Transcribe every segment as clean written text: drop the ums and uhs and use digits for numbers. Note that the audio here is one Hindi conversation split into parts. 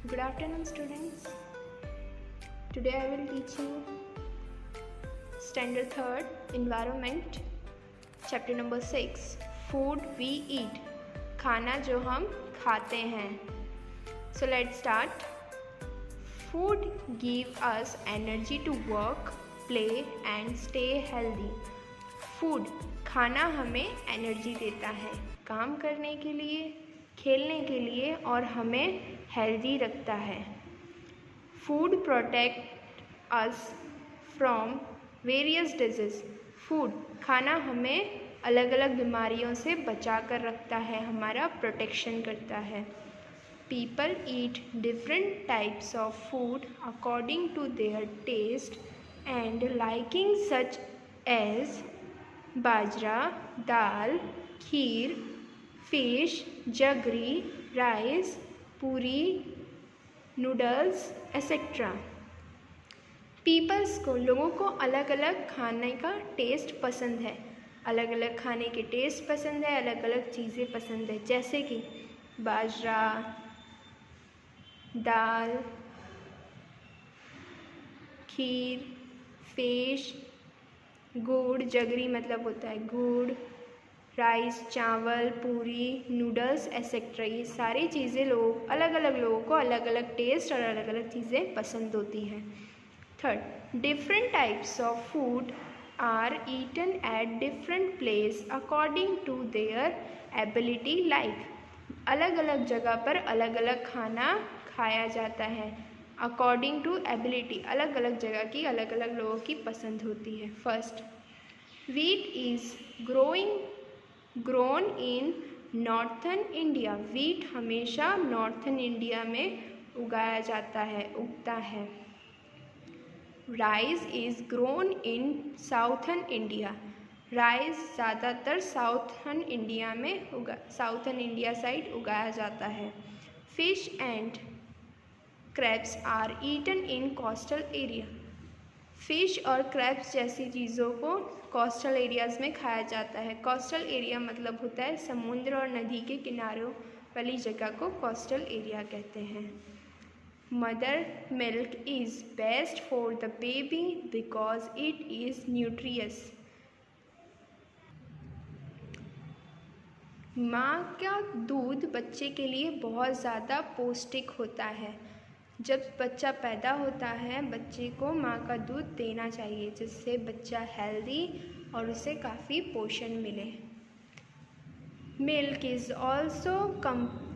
Good afternoon, students. Today I will teach you Standard 3rd Environment, Chapter number 6 Food we eat. खाना जो हम खाते हैं. So let's start. Food give us energy to work, play and stay healthy. Food खाना हमें एनर्जी देता है काम करने के लिए, खेलने के लिए और हमें हेल्दी रखता है. Food protect us from various disease. Food खाना हमें अलग अलग बीमारियों से बचा कर रखता है, हमारा प्रोटेक्शन करता है. People eat different types of food according to their taste and liking such as bajra, dal, kheer, fish, jaggery, rice, puri, noodles etcetera. Peoples को लोगों को अलग अलग खाने का टेस्ट पसंद है, अलग अलग खाने के टेस्ट पसंद है, अलग अलग चीज़ें पसंद है. जैसे कि बाजरा, दाल, खीर, फिश, गुड़, जगरी मतलब होता है गुड़, राइस चावल, पूरी, नूडल्स एक्सेट्रा. ये सारी चीज़ें अलग अलग लोगों को अलग अलग टेस्ट और अलग अलग चीज़ें पसंद होती हैं. Third, different types of food are eaten at different place according to their ability. Like अलग अलग जगह पर अलग अलग खाना खाया जाता है अकॉर्डिंग टू एबिलिटी. अलग अलग जगह की अलग अलग लोगों की पसंद होती है. First, wheat is grown in northern India. Wheat हमेशा नॉर्थन इंडिया में उगाया जाता है, उगता है. Rice is grown in southern India. Rice ज़्यादातर साउथर्न इंडिया साइड उगाया जाता है. Fish and crabs are eaten in coastal area. Fish और क्रैब्स जैसी चीज़ों को कोस्टल एरियाज़ में खाया जाता है. कोस्टल एरिया मतलब होता है समुद्र और नदी के किनारों वाली जगह को कोस्टल एरिया कहते हैं. Mother milk is best for the baby because it is nutritious. माँ का दूध बच्चे के लिए बहुत ज़्यादा पौष्टिक होता है. जब बच्चा पैदा होता है बच्चे को माँ का दूध देना चाहिए जिससे बच्चा हेल्दी और उसे काफ़ी पोषण मिले. Milk is also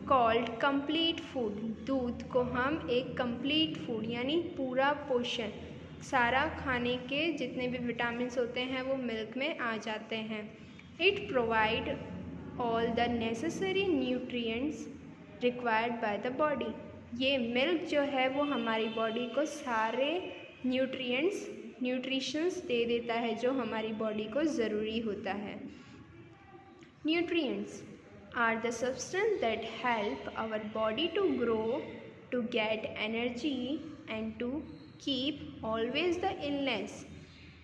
called complete food. दूध को हम एक कंप्लीट फूड यानी पूरा पोषण, सारा खाने के जितने भी विटामिन होते हैं वो मिल्क में आ जाते हैं. It provide all the necessary nutrients required by the body. ये मिल्क जो है वो हमारी बॉडी को सारे न्यूट्रिशंस दे देता है जो हमारी बॉडी को ज़रूरी होता है. Nutrients are the substance that help our body to grow, to get energy and to keep always the illness.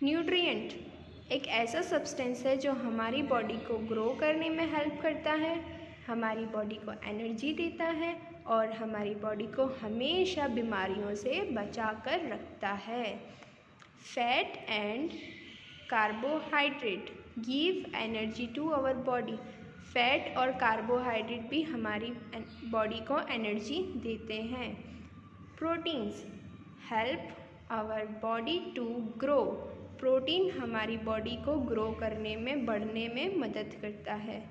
Nutrient एक ऐसा सब्सटेंस है जो हमारी बॉडी को ग्रो करने में हेल्प करता है, हमारी बॉडी को एनर्जी देता है और हमारी बॉडी को हमेशा बीमारियों से बचा कर रखता है. Fat and carbohydrate give energy to our body. Fat और कार्बोहाइड्रेट भी हमारी बॉडी को एनर्जी देते हैं. Proteins help our body to grow. Protein हमारी बॉडी को ग्रो करने में, बढ़ने में मदद करता है.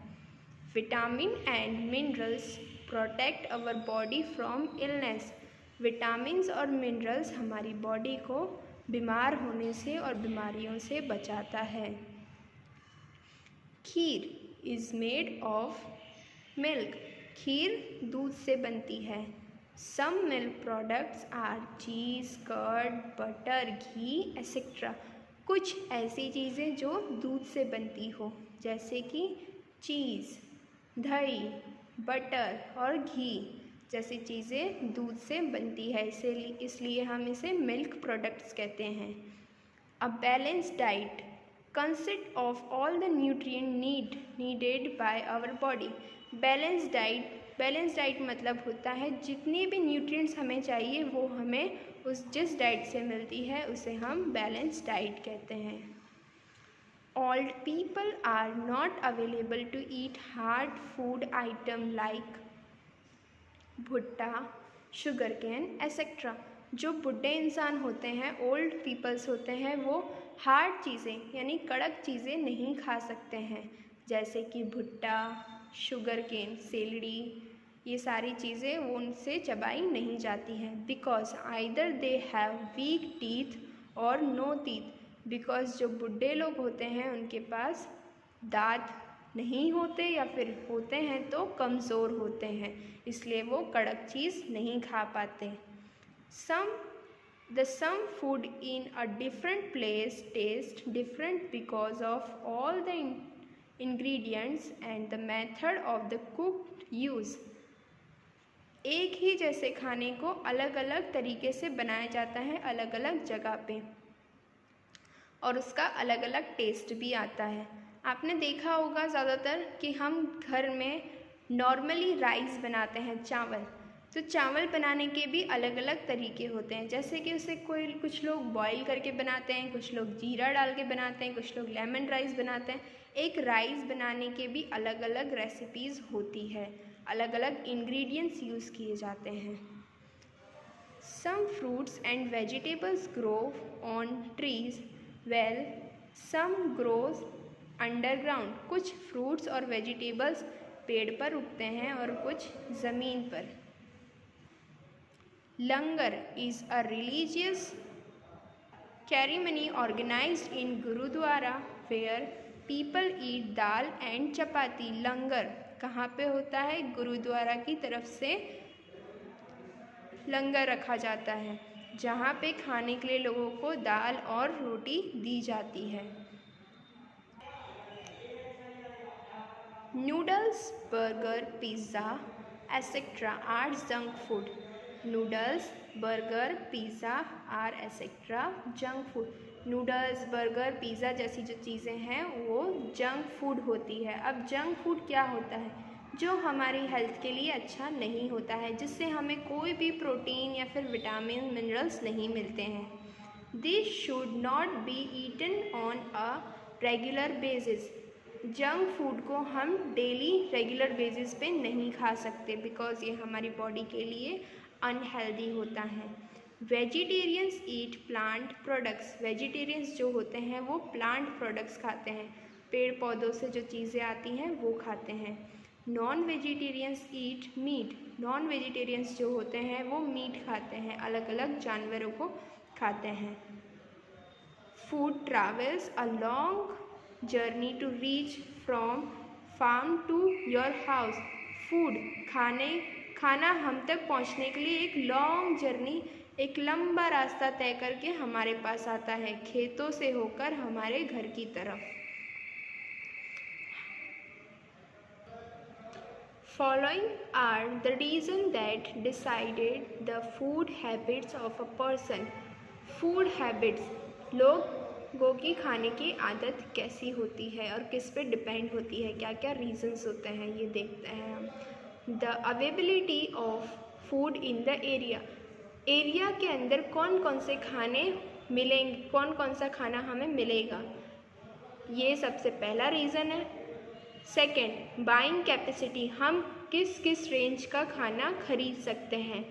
Vitamin and minerals protect our body from illness. Vitamins और मिनरल्स हमारी बॉडी को बीमार होने से और बीमारियों से बचाता है. Kheer is made of milk. खीर दूध से बनती है. Some milk products are cheese, curd, butter, ghee etcetera. कुछ ऐसी चीज़ें जो दूध से बनती हो जैसे कि चीज़, दही, बटर और घी जैसी चीज़ें दूध से बनती है, इसलिए हम इसे मिल्क प्रोडक्ट्स कहते हैं. A balanced diet consist of all the nutrient needed by our body. Balance diet balance diet मतलब होता है जितने भी न्यूट्रिएंट्स हमें चाहिए वो हमें जिस डाइट से मिलती है उसे हम बैलेंस डाइट कहते हैं। Old people are not available to eat hard food item like भुट्टा, शुगर कैन एक्सेट्रा। जो बुढ़े इंसान होते हैं, ओल्ड पीपल्स होते हैं, वो हार्ड चीज़ें यानी कड़क चीज़ें नहीं खा सकते हैं, जैसे कि भुट्टा, शुगर केन, सेलड़ी, ये सारी चीज़ें वो उनसे चबाई नहीं जाती हैं। Because either they have week teeth और नो टीथ। बिकॉज जो बुढ़े लोग होते हैं उनके पास दांत नहीं होते या फिर होते हैं तो कमज़ोर होते हैं, इसलिए वो कड़क चीज़ नहीं खा पाते। some food in a different place taste different because of all the ingredients and the method of the cooked use। एक ही जैसे खाने को अलग अलग तरीके से बनाया जाता है अलग अलग जगह पे, और उसका अलग अलग टेस्ट भी आता है। आपने देखा होगा ज़्यादातर कि हम घर में नॉर्मली राइस बनाते हैं, चावल, तो चावल बनाने के भी अलग अलग तरीके होते हैं, जैसे कि उसे कुछ लोग बॉईल करके बनाते हैं, कुछ लोग जीरा डाल के बनाते हैं, कुछ लोग लेमन राइस बनाते हैं। एक राइस बनाने के भी अलग अलग रेसिपीज़ होती है, अलग अलग इंग्रेडिएंट्स यूज़ किए जाते हैं। Some fruits and vegetables grow on trees while some grows underground। कुछ फ्रूट्स और वेजिटेबल्स पेड़ पर उगते हैं और कुछ ज़मीन पर। लंगर is a religious ceremony organized in Gurudwara where people eat dal and चपाती। लंगर कहाँ पे होता है? गुरुद्वारा की तरफ से लंगर रखा जाता है, जहाँ पे खाने के लिए लोगों को दाल और रोटी दी जाती है। Noodles, burger, pizza etcetera are junk food. Noodles, burger, pizza are etcetera junk food. Noodles, burger, pizza जैसी जो चीज़ें हैं वो जंक फूड होती है। अब जंक फूड क्या होता है? जो हमारी हेल्थ के लिए अच्छा नहीं होता है, जिससे हमें कोई भी प्रोटीन या फिर विटामिन मिनरल्स नहीं मिलते हैं। This should not be eaten on a regular basis. Junk food को हम डेली रेगुलर बेसिस पे नहीं खा सकते, बिकॉज ये हमारी बॉडी के लिए अनहेल्दी होता है। वेजिटेरियंस ईट प्लांट प्रोडक्ट्स। वेजिटेरियंस जो होते हैं वो प्लांट प्रोडक्ट्स खाते हैं, पेड़ पौधों से जो चीज़ें आती हैं वो खाते हैं। Non vegetarians eat meat. Non vegetarians जो होते हैं वो मीट खाते हैं, अलग अलग जानवरों को खाते हैं। Food travels a long journey to reach from farm to your house. Food खाना हम तक पहुंचने के लिए एक लॉन्ग जर्नी, एक लंबा रास्ता तय करके हमारे पास आता है, खेतों से होकर हमारे घर की तरफ। Following are the reasons that decided the food habits of a person। Food habits, लोगों की खाने की आदत कैसी होती है और किस पे डिपेंड होती है, क्या क्या रीजंस होते हैं, ये देखते हैं हम। The availability of food in the area के अंदर कौन कौन से खाने मिलेंगे, कौन कौन सा खाना हमें मिलेगा, ये सबसे पहला रीज़न है। सेकेंड, बाइंग कैपेसिटी, हम किस किस रेंज का खाना खरीद सकते हैं,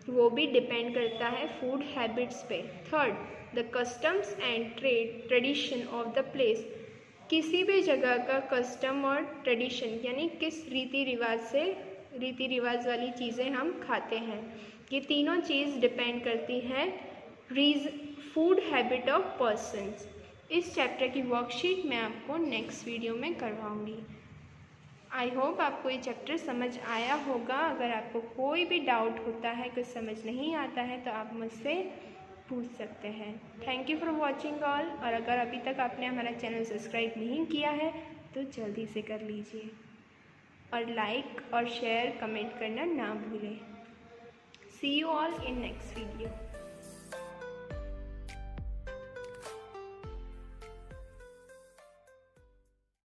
वो भी डिपेंड करता है फूड हैबिट्स पे। Third, the customs and tradition of the place, किसी भी जगह का कस्टम और ट्रेडिशन यानी किस रीति रिवाज वाली चीज़ें हम खाते हैं, ये तीनों चीज़ डिपेंड करती हैं फूड हैबिट ऑफ पर्सन्स। इस चैप्टर की वर्कशीट मैं आपको नेक्स्ट वीडियो में करवाऊँगी। आई होप आपको ये चैप्टर समझ आया होगा। अगर आपको कोई भी डाउट होता है, कुछ समझ नहीं आता है, तो आप मुझसे पूछ सकते हैं। Thank you for watching all. और अगर अभी तक आपने हमारा चैनल सब्सक्राइब नहीं किया है तो जल्दी से कर लीजिए, और लाइक और शेयर कमेंट करना ना भूलें। See you all in next video.